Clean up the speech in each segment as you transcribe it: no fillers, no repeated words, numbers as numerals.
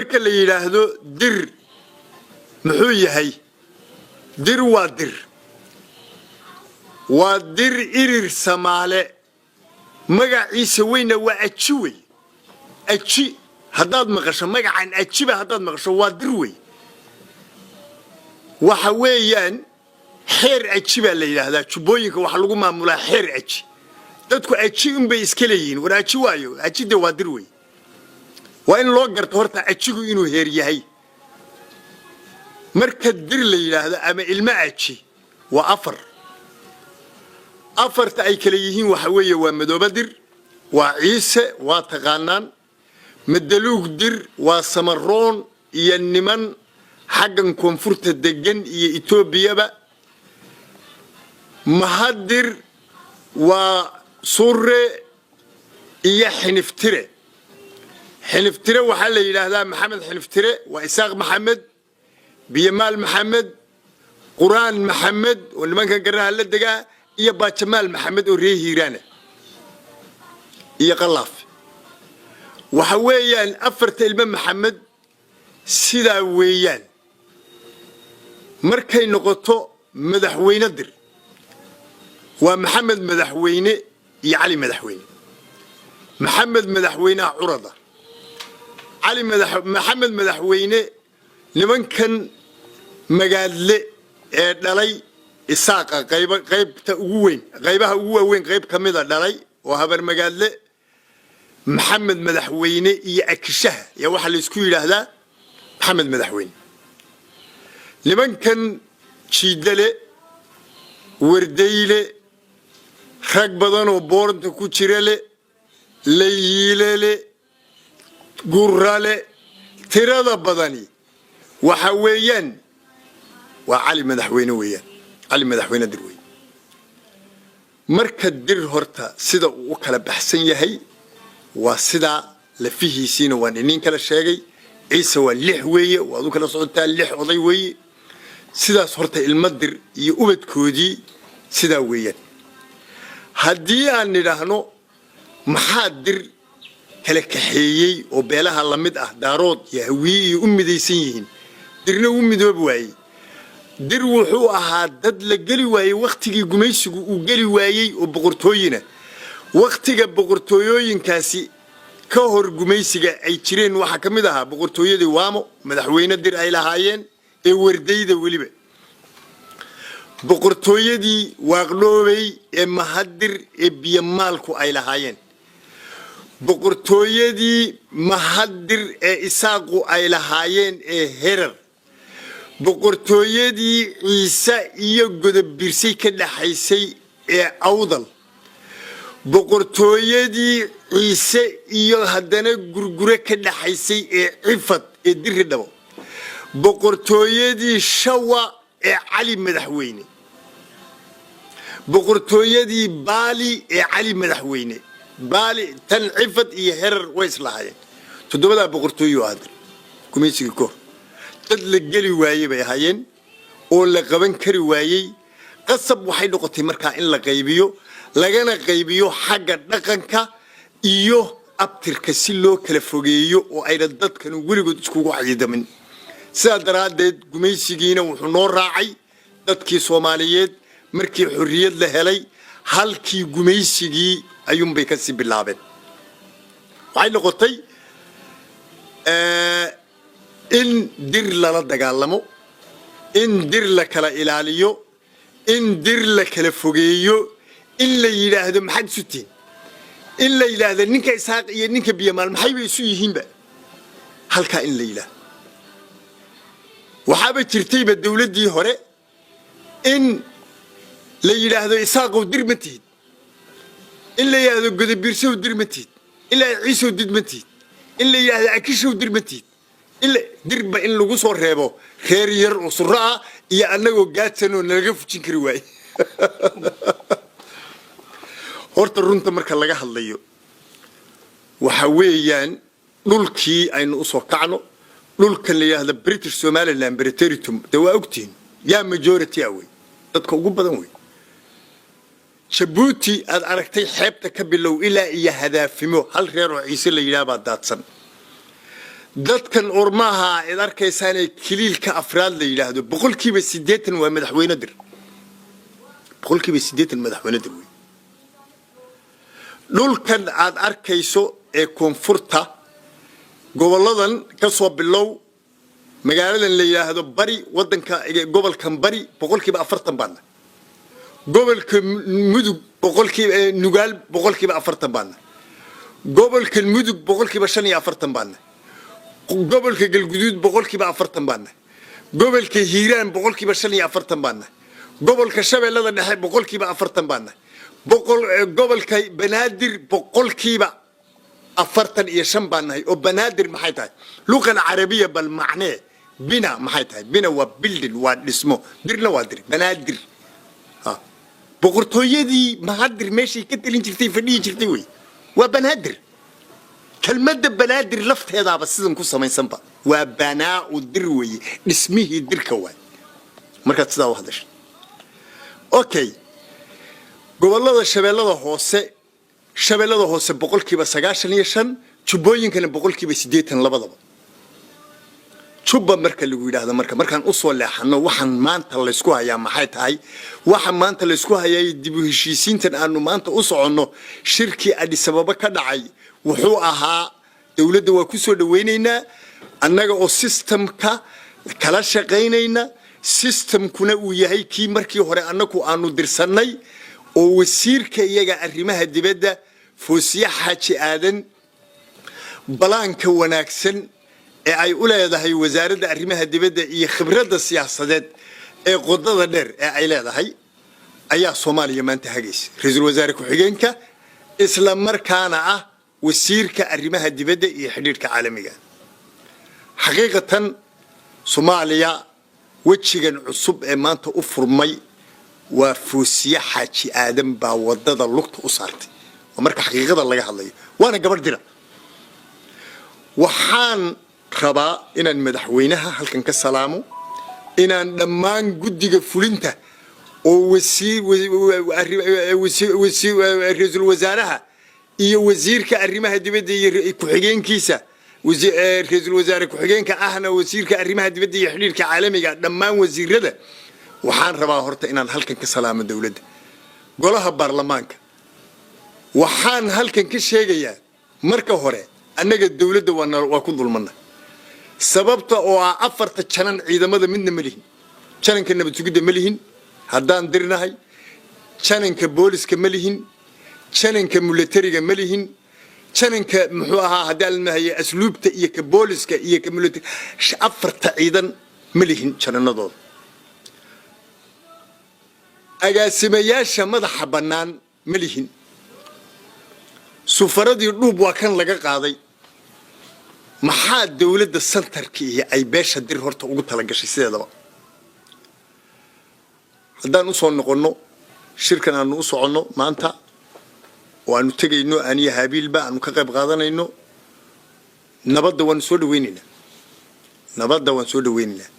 marka la yiraahdo dir muxuu yahay dir waa dir irir Soomaale magaciisa weyna waa aji wey aji haddaad maqasho magacan ajiba haddaad maqasho waa dir wey waxa weeyaan xeer aji baa la yiraahdaa jubooyinka waxa lagu maamulaa xeer aji dadku aji un bay iska leeyihiin war aji waayo ajida waa dir wey waa in loo garto horta ajigu inuu heer yahay marka dir la yiraahdo ama ilma aji waa afarta ay kala yihiin waxa weeye waa madooba dir waa ciise waa taqaanaan madaluug dir waa samaroon iyo niman xaggan koonfurta degan iyo Itoobiyaba mahadir waa surre iyo xiniftire waxa la yiraahdaa maxamed xiniftire waa isaaq maxamed biyamaal maxamed quraan maxamed oo nimanka garaha la degaa iyo baajamaal maxamed oo reer hiiraana iyo qalaaf waxa weeyaan afarta ilma maxamed sidaa weeyaan markay noqoto madaxweyne dir waa maxamed madaxweyne iyo cali madaxweyne maxamed madaxweyne curada cali maxamed madaxweyne nimankan magaadle ee dhalay isaaqa qaybta ugu weyn qaybaha ugu weyn qayb kamida dhalay oo habar magaadle maxamed madaxweyne iyo akishaha ya waxa la isku yiraahdaa maxamed madaxweyne nimankan jiidale wardeyle rag badan oo booranta ku jira leeyilele gurale tirada badani waxa weeyaan waa cali madaxweyne weeyaan cali madaxweyne dir weey marka dir horta sida uu kala baxsan yahay waa sida la fihiisina waan inin kala sheegay ciise waa 6 weeye waa uu kala socotaa 6 oday weeye sidaas horta ilma dir iyo ubadkoodii sida weeyaan haddii aan nidhaahno maxaa dir kala kaxeeyey oo beelaha la mid ah daarood iyo hawiye iyo u midaysan yihiin dirna u midoob waayey dir wuxuu ahaa dad la geli waayey waqtigii gumaysigu uu geli waayey oo boqortooyina waqtiga boqortooyooyinkaasi ka hor gumaysiga ay jireen waxa kamid ahaa boqortooyadii waamo madaxweyne dir ay lahaayeen ee wardayda waliba boqortooyadii waaqloobay ee mahadir ee biyamaalku ay lahaayeen boqortooyadii mahadir ee isaaqu ay lahaayeen ee herar boqortooyadii ciise iyo godobirsay ka dhaxaysay ee awdal boqortooyadii ciise iyo haddana gurgure ka dhaxaysay ee cifad ee diri dhabo boqortooyadii shawa ee cali madaxweyne boqortooyadii baali ee cali madaxweyne baali tan cifad iyo herar way islahaayeen todobada boqortooyo ahayd gumaysiga koor dad la geli waayay bay ahaayeen oo la qaban kari waayay qasab waxay noqotay markaa in la qaybiyo lagana qaybiyo xagga dhaqanka iyo abtirka si loo kala fogeeyo oo ay dadkan weligood iskugu xadidamin sida daraadeed gumaysigiina wuxuu noo raacay dadkii Soomaaliyeed markii xurriyad la helay halkii gumaysigii ayuun bay ka sii bilaabeen waxay noqotay in dir la dagaalamo in dir la kala ilaaliyo in dir la kala fogeeyo in la yiraahdo maxad sutiin in la yiraahdo ninka isaaq iyo ninka biyamaal maxay bay isu yihiinba halka in la yiraahdo waxaaba jirtayba dawladii hore in la yiraahdo isaaqo dir ma tihid in la yiraahdo godobirsho dir ma tihid in la ciiso dir ma tihid in la yiraahdo akisho dir ma tihid illa dirba in lagu soo reebo reer yar oo suraa iyo anagoo gaadsan oo naga fujin kari waay horta runta marka laga hadlayo waxa weeyaan dhulkii aynu u soo kacno dhulka la yiraahdo British Somaliland Territorium waa ogtiin yaa majority away dadka ugu badan way Djibouti aad aragtay xeebta ka bilow ilaa iyo hadaafimo hal reer oo ciise la yiraahdo daadsan dadkan ormaha id arkaysaan ee kiliilka afraad la yiraahdo boqolkiiba 80 waa madaxweyne dir boqolkiiba 80 madaxweyne dir dhulkan aad arkayso ee koonfurta goboladan ka soo bilow magaaladan la yiraahdo bari wadanka gobolkan bari boqolkiiba 40 baan gobolka mudug boqolkiiba nugaal boqolkiiba 40 baan gobolka mudug boqolkiiba 45 baan gobolka galguduud boqolkiiba 40 baan gobolka hiiraan boqolkiiba 45 baan gobolka shabeellada dhexe boqolkiiba 40 baan gobolka banaadir boqolkiiba 45 baan oo banaadir maxay tahay luqada carabiga bal macnee bina maxay tahay bina waa building waa dhismo dirna waa dir banaadir ha boqortooyadii mahadir meeshii ka talin jirtay fadhiyi jirtay way waa banaadir kelmadda banaadir lafteedaaba sidan ku samaysanba waa banaa u dir way dhismihii dirka way marka sidaa wax dashay okay gobolada shabeellada hoose boqolkiiba 95 jubbooyinkana boqolkiiba 80 labadaba jubba marka lagu yiraahdo markaan u soo leexano waxaan maanta la isku hayaa maxay tahay waxa maanta la isku hayay dib u heshiisiintan aanu maanta u soconno shirki Addis Ababa ka dhacay wuxuu ahaa dawladda waa ku soo dhaweynaynaa annaga oo systemka kala shaqeynayna systemkuna uu yahay kii markii hore annagu aanu dirsanay oo wasiirka iyaga arrimaha dibadda Foosiya Xaaji Aadan balaanka wanaagsan ee ay u leedahay wasaaradda arrimaha dibadda iyo khibradda siyaasadeed ee qodada dheer ee ay leedahay ayaa Soomaaliya maanta hagaysa ra'iisul wasaare ku xigeenka isla markaana ah wasiirka arrimaha dibadda iyo xiriirka caalamiga xaqiiqatan Soomaaliya wajigan cusub ee maanta u furmay waa Foosiya Xaaji Aadan baa wadada lugta u saartay marka xaqiiqada laga hadlayo waana gabar dira waxaan rabaa inaan madaxweynaha halkan ka salaamo inaan dhammaan guddiga fulinta oo ra'iisul wasaaraha iyo wasiirka arrimaha dibadda iyo ku xigeenkiisa ra'iisul wasaare ku xigeenka ahna wasiirka arrimaha dibadda iyo xiriirka caalamiga dhammaan wasiirada waxaan rabaa horta inaan halkan ka salaamo dawladda golaha baarlamaanka waxaan halkan ka sheegayaa marka hore annaga dawladda waa ku dulmanna sababta oo ah afarta janan ciidamada midna ma lihin jananka nabad sugidda ma lihin haddaan dirnahay jananka booliska ma lihin jananka militariga ma lihin jananka muxuu ahaa haddii la nahay asluubta iyo ka booliska iyo ka military afarta ciidan ma lihin jananadooda agaasimayaasha madaxa bannaan ma lihin sufaradii dhuub waa kan laga qaaday maxaa dawladda santarkii ay beesha dir horta ugu tala gashay sideedaba haddaan u soo noqono shirkan aanu u soconno maanta oo aanu tegayno aniga Habiilba aanu ka qayb qaadanayno nabadda waan soo dhaweynaynaa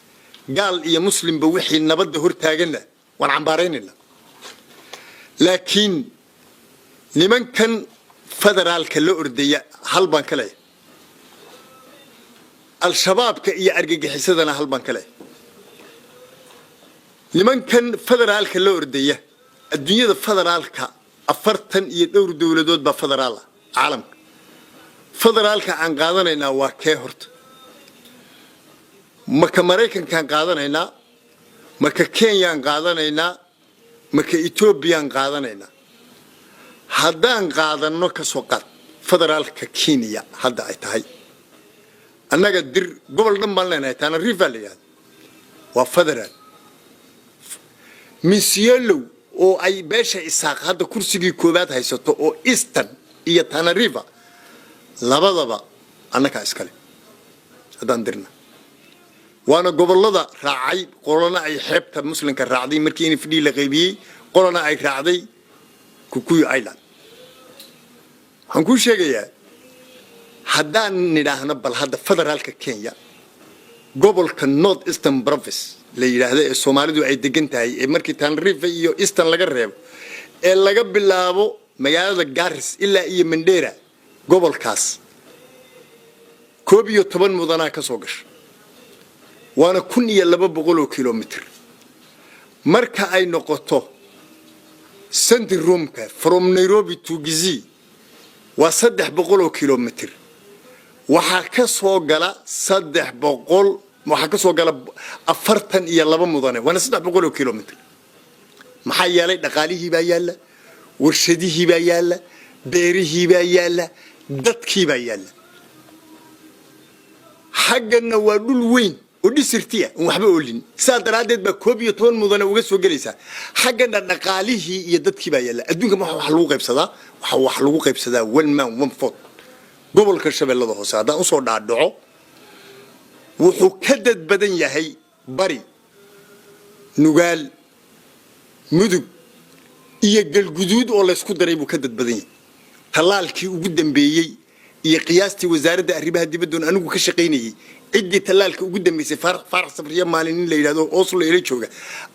gaal iyo muslimba wixii nabadda hor taagana waan cambaaraynayna laakiin nimankan federaalka la ordaya hal baan kale al-shabaabka iyo argagixisadana hal baan kale nimankan federaalka la ordaya adduunyada federaalka 40 iyo dhowr dawladood ba federaal caalamka federaalka aan qaadanaynaa waa kee horta maka Mareykanka aan qaadanaynaa maka Kenya aan qaadanaynaa maka Ethiopia aan qaadanaynaa haddaan qaadano ka soo qaad federaalka Kenya hadda ay tahay annaga dir gobol dhan baan leenahay taana rivaliyad waa federaal Misielo oo ay beesha isaaq hadda kursigii koobaad haysato oo Eastern iyo Tana River labadaba annaka iskale haddaan dirna waana gobolada raacay qolana ay xeebta muslimka raacday markii in fidii la qaybiyay qolana ay raacday Kikuyu Island waxaan ku sheegayaa haddaan nidhaahno bal hadda federaalka Kenya gobolka North Eastern Province la yiraahdo ee Soomaalidu ay degan tahay ee markii Tana River iyo Eastern laga reebo ee laga bilaabo magaalada Garis ilaa iyo Mandera gobolkaas كوبيو طبعا مدنا كسوقش وانا كن يلبا بقولو كيلومتر مركا اي نقطه سنت رومكا from Nairobi to Gizi وصدح بقولو كيلومتر وحكسو قلا صدح بقول وحكسو قلا أفرتن يلبا مدنا وانا صدح بقولو كيلومتر محيا لي دقاليه بايالا ورشديه بايالا بيريه بايالا دتكي بايالا حقنا ودول وين ودي سرتيه وحبا أقولين سادرادد بكوبي طون مدن وجس وجلسة حقنا نقاليه يدتكي بايالا الدنيا ما هو حلوقة بصدا وهو حلوقة بصدا والما ومفض قبل كرشة الله هو سادا أصور دعوة وحكدت بدن يهي بري نقال مدب يجل جدود ولا يسكت دريبو كدت بدن تلال كي وقدم بيجي قياستي وزارة الربا هدي بدون أنو كشقيني عدي تلالك وقدم بيسي فرق صبرية مالين اللي يرادو أوصل إليه شوكا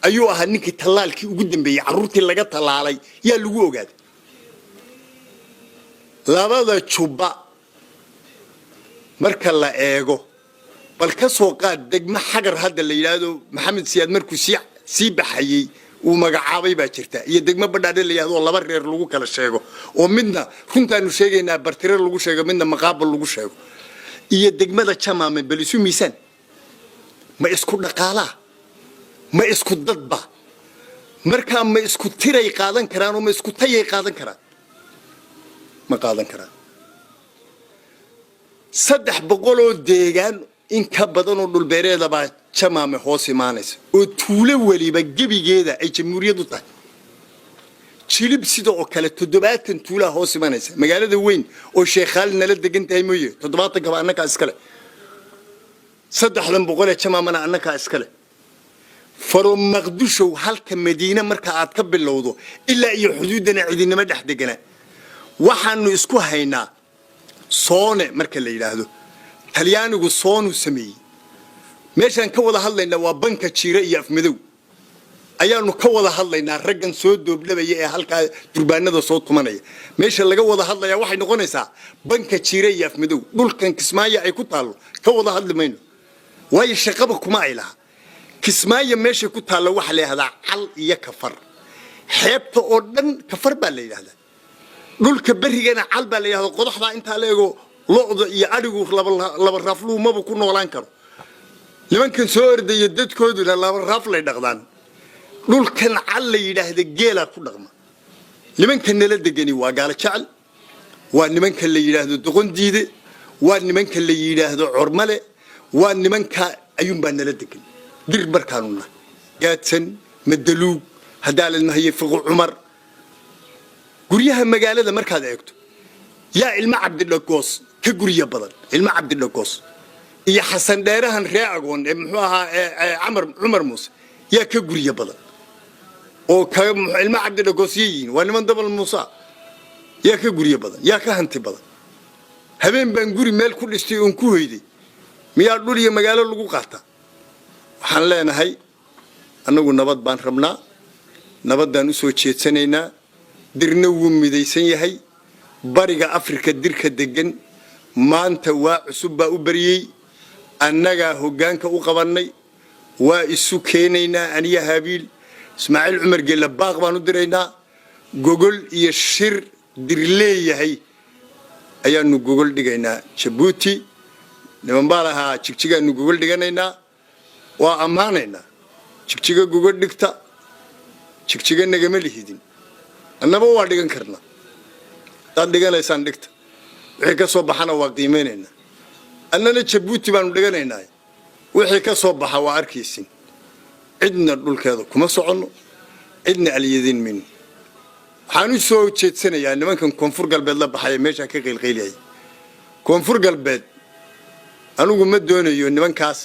أيوة هنيك تلالك وقدم بيجي عروتي اللي قد تلالي يا لقوه قاد لابد تشوبا مركا لا إيغو بل كسوقات دقم حجر هذا اللي يرادو محمد سياد مركو سيب حيي ومقعابي باجرتا iyo degmo badhaadhe la yiraahdo laba reer lagu kala sheego oo midna runtaanu sheegaynaa bartireer lagu sheego midna maqaabal lagu sheego iyo degmada Chamaame balisu miisaan ma isku dhaqaala ma isku dadba marka ma isku tiray qaadan karaan oo ma isku tayay qaadan karaan ma qaadan karaan 300 oo deegaan in ka badan oo dhul beereeda baa Chamaame hoos imaanaysa oo tuulo waliba gabigeeda ay jamhuuriyadu tahay jilib sidoo kale 7 tuulo hoos imaanaysa magaalada weyn oo sheekhaal nala degan tahay mooyee 7 gaba annaka iskale 300 Chamaamana annaka iskale faro maqdisho halka madiina marka aad ka bilowdo ilaa iyo xuduudana cidinima dhex degana waxaanu isku haynaa soone marka la yiraahdo talyaanigu soonu sameeyay meeshan ka wada hadlayna waa banka jiira iyo afmadow ayaanu ka wada hadlaynaa raggan soo doobdhabaya ee halka durbaanada soo tumanaya meesha laga wada hadlaya waxay noqonaysaa banka jiira iyo afmadow dhulkan Kismaayo ay ku taalo ka wada hadlimayno way shaqaba kuma ay laha Kismaayo meesha ku taalo waxa la yiraahdaa cal iyo kafar xeebta oo dhan kafar baa la yiraahdaa dhulka barigana cal baa la yiraahdaa qodaxda inta leego looda iyo adigu laba raflu maba ku noolaan karo nimankan soo orday dadkooduna laba raf lay dhaqdaan dhulkan cal la yiraahdo geela ku dhaqma nimankan la degani waa gaala jecel waa nimankan la yiraahdo doqon diide waa nimankan la yiraahdo curmale waa nimanka ayuun baa nala degan dir barkaanuna gaadsan madaluug hadaalad mahaye fiqo umar guriyaha magaalada markaad eegto yaa ilma cabdilaqoos ka guriya badan ilma cabdilaqoos iyo xasan dheerahan reeagoon ee muxuu ahaa Umar Muuse yaa ka guriya badan oo ka ilma cabdilaqoos yiin waa niman dabal Muuse yaa ka guriya badan yaa ka hanti badan habeen baan guri meel ku dhistay oo ku hoyday miyaa dhul iyo magaalo lagu qaata waxaan leenahay anagu nabad baan rabnaa nabadaan u soo jeedsanaynaa dirna wuu midaysan yahay bariga Afrika dirka degan maanta waa cusub baa u bariyay annaga hoggaanka u qabanay waa isu keenaynaa aniga Habiil Ismaaciil Umar Geela baaq baan u diraynaa gogol iyo shir dir leeyahay ayaanu gogol dhigaynaa Djibouti niman baalaha jigjigaanu gogol dhiganaynaa waa amaanaynaa jigjiga gogol dhigta jigjiga nagama lihidin annaba waa dhigan karnaa dad dhiganaysaan dhigta wixii ka soo baxana waa qiimeynayna annana Djibouti baanu dhiganaynaa wixii ka soo baxa waa arkaysin cidna dhulkeeda kuma socono cidna aliyadin min waxaanu soo jeedsanayaa nimankan koonfur galbeed la baxay meesha ka qeylqeyliyay koonfur galbeed anigu ma doonayo nimankaas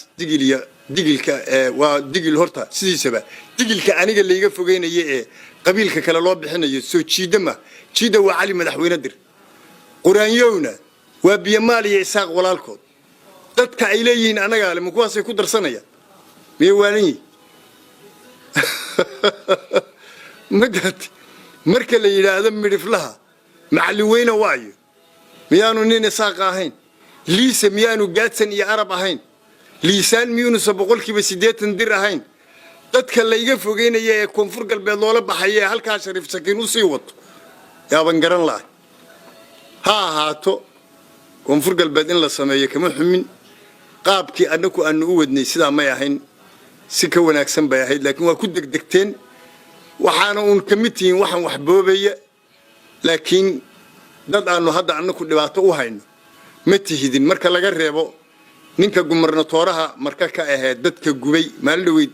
digilka waa digil horta sidiisaba digilka aniga leeyaga fogeynayo ee qabiilka kale loo bixinayo soo jiidama jiida waa cali madaxweyne dir quraanyowna waa biyamaal iyo isaaq walaalkood dadka ay leeyihiin anaga le ma kuwaasay ku darsanayaan miyay waalanyi magad marka la yiraahdo midiflaha macallin weyna waayo miyaanu nin isaaq ahayn liisa miyaanu gaadsan iyo arab ahayn liisaan miyuunu boqolkiiba 80 dir ahayn dadka la iga fogeynaya ee koonfur galbeed loola baxay halka Shariif Sakiin u sii wato yaaban garan lahay ha ahaato koonfur galbeed in la sameeyo kama xumin qaabkii anagu aanu u wadnay sida ma yahayn si ka wanaagsan bay ahayd laakiin waa ku degdegteen waxaana uun kamidtiin waxan wax boobaya laakiin dad aanu hadda anagu dhibaato u hayno ma tihidin marka laga reebo ninka gubernatooraha marka ka ahayd dadka gubay maalweyd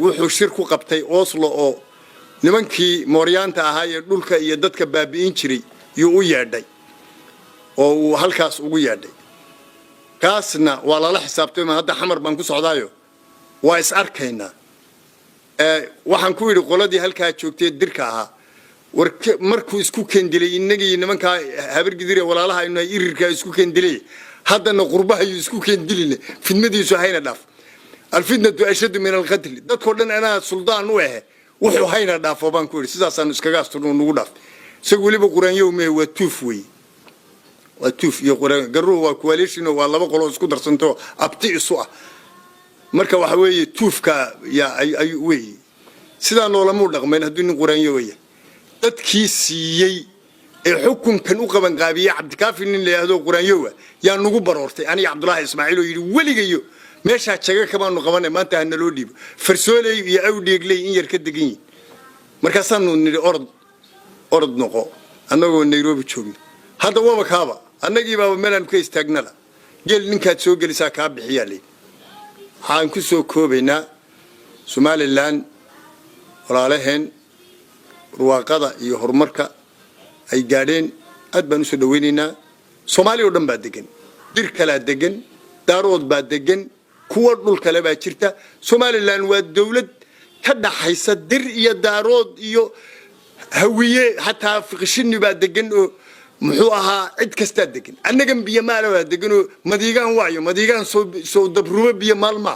wuxuu shir ku qabtay Oslo oo nimankii Mooryaanta ahaa ee dhulka iyo dadka baabi'in jiray uu u yeedhay oo halkaas ugu yeedhay kaasna waa la xisaabtay hadda xamar baan ku socdaayo waa is arkaynaa waxaan ku yiri qoladii halka joogtay dirka ahaa markuu isku kendilay inagii nimanka habargidire walaalaha inay irirka isku kendilay haddana qurbaha isku kendilina fidmadiisu hayna dhaaf alfidnatu ashad min alqatl dadko dhan ana suldaan u ah wuxuu hayna dhaafo baan ku yiri sidaasaan iskaga asturno nagu dhaaf isagu waliba quraanyo mee waa tuuf way waa tuuf iyo quraan garu waa coalition waa laba qolo isku darsanto abti isu ah marka waxa weeye tuufka ay way sidaan loola dhaqmeen hadii nin quraanyo way dadkii siiyay ee xukunkan u qaban qaabiye Cabdikaafi nin leeyahay quraanyo yaa nagu baroortay aniga Cabdullaahi Ismaaciil oo yiri waligayo meesha jaga kabaanu qabanay maanta hana loo dhiibo farsoolay iyo awdheeglay in yar ka degan marka sanu niri orod noqo anagoo Nairobi joogno hadda waba kaaba anagii baa meelan ka istaagnala geel ninkaad soo gelisaa ka bixiyay waxaan ku soo koobaynaa Somaliland walaalaheen ruwaaqada iyo horumarka ay gaadheen aad baan u soo dhaweynaynaa Soomaaliya oo dhan baa degan dir kala degan daarood baa degan kuwa dhul kale baa jirta Somaliland waa dawlad ka dhaxaysa dir iyo daarood iyo hawiye hatta fiqshini baa degan oo muxuu ahaa cid kasta degan annaga biyo maal waa degan oo madiigaan soo dabruba biyo maalma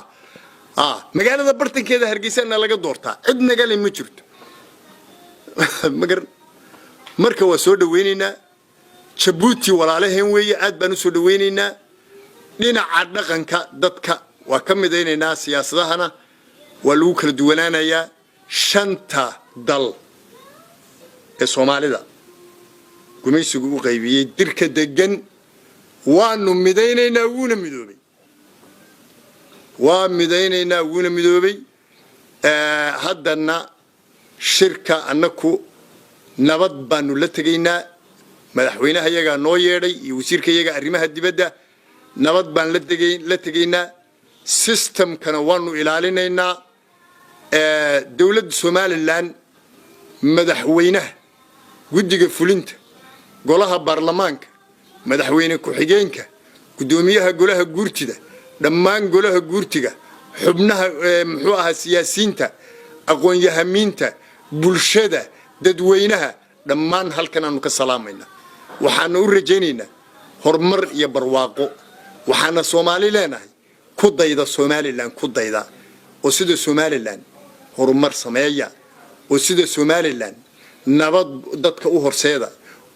magaalada bartankeeda Hargeysa laga doortaa cid naga leh ma jirto magar marka waa soo dhaweynaynaa Djibouti walaalaheen weeye aad baan u soo dhaweynaynaa dhinaca dhaqanka dadka waa ka midaynaynaa siyaasadahana waa lagu kala duwanaanayaa shanta dal ee Soomaalida gumaysigu u qaybiyay dirka degan waanu midaynaynaa wuuna midoobay haddana shirka annaku nabad baanu la tagaynaa madaxweynaha iyaga noo yeedhay iyo wasiirka iyaga arrimaha dibadda nabad baan la tagaynaa systemkana waanu ilaalinaynaa dawladda Somaliland madaxweynaha guddiga fulinta golaha baarlamaanka madaxweyne ku xigeenka gudoomiyaha golaha guurtida dhammaan golaha guurtiga xubnaha muxuu ahaa siyaasiyiinta aqoon-yahamiinta bulshada dadweynaha dhammaan halkan aanu ka salaamayna waxaanu u rajaynaynaa horumar iyo barwaaqo waxaana Soomaali leenahay ku dayda Somaliland ku dayda oo sida Somaliland horumar sameeya oo sida Somaliland nabad dadka u horseeda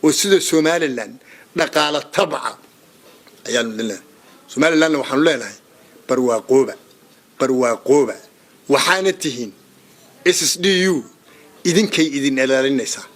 oo sida Somaliland dhaqaale tabca ayaan leenahay Somaliland waxaanu leenahay barwaaqooba waxaana tihiin SSDU idinkay idin ilaalinaysaa